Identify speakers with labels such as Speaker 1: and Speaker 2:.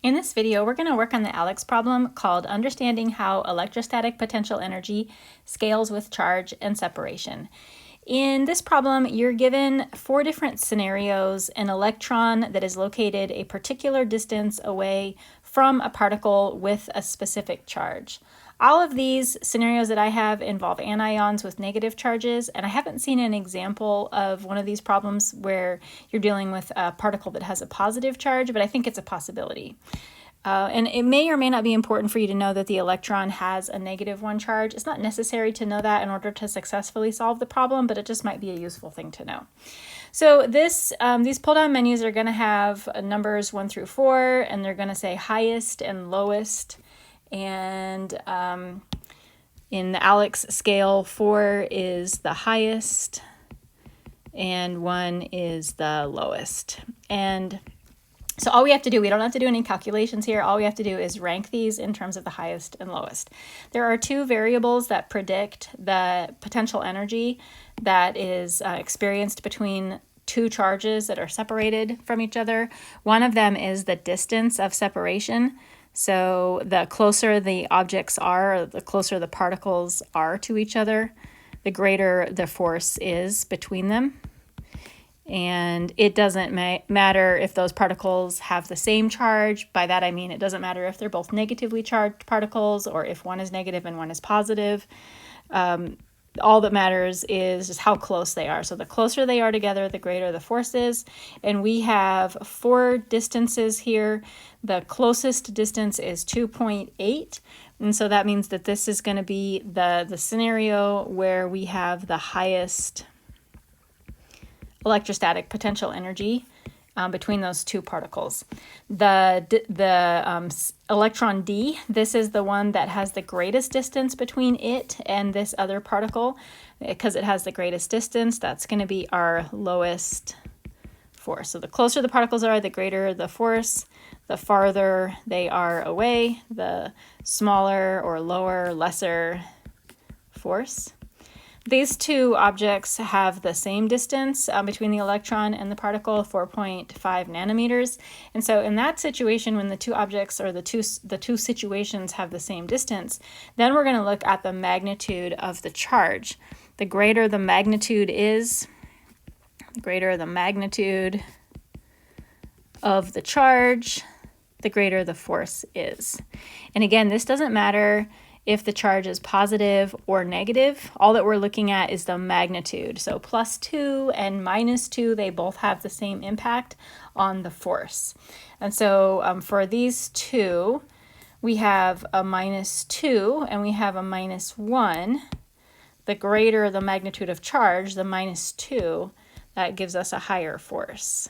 Speaker 1: In this video, we're going to work on the ALEKS problem called Understanding How Electrostatic Potential Energy Scales with Charge and Separation. In this problem, you're given 4 different scenarios: an electron that is located a particular distance away from a particle with a specific charge. All of these scenarios that I have involve anions with negative charges, and I haven't seen an example of one of these problems where you're dealing with a particle that has a positive charge, but I think it's a possibility. And it may or may not be important for you to know that the electron has a -1 charge. It's not necessary to know that in order to successfully solve the problem, but it just might be a useful thing to know. So these pull-down menus are going to have numbers 1 through 4, and they're going to say highest and lowest. And in the ALEKS scale, 4 is the highest and 1 is the lowest. And so all we have to do, we don't have to do any calculations here. All we have to do is rank these in terms of the highest and lowest. There are 2 variables that predict the potential energy that is experienced between 2 charges that are separated from each other. One of them is the distance of separation. So the closer the objects are, or the closer the particles are to each other, the greater the force is between them. And it doesn't matter if those particles have the same charge. By that I mean it doesn't matter if they're both negatively charged particles or if one is negative and one is positive. All that matters is just how close they are. So the closer they are together, the greater the force is. And we have 4 distances here. The closest distance is 2.8. And so that means that this is going to be the scenario where we have the highest electrostatic potential energy between those 2 particles. The electron D, this is the one that has the greatest distance between it and this other particle. Because it has the greatest distance, that's going to be our lowest force. So the closer the particles are, the greater the force. The farther they are away, the smaller or lower, lesser force. These 2 objects have the same distance between the electron and the particle, 4.5 nanometers. And so in that situation, when the 2 objects or the two situations have the same distance, then we're going to look at the magnitude of the charge. The greater the magnitude is, the greater the magnitude of the charge, the greater the force is. And again, this doesn't matter if the charge is positive or negative. All that we're looking at is the magnitude. So +2 and -2, they both have the same impact on the force. And so for these 2, we have a -2 and we have a -1. The greater the magnitude of charge, the -2, that gives us a higher force.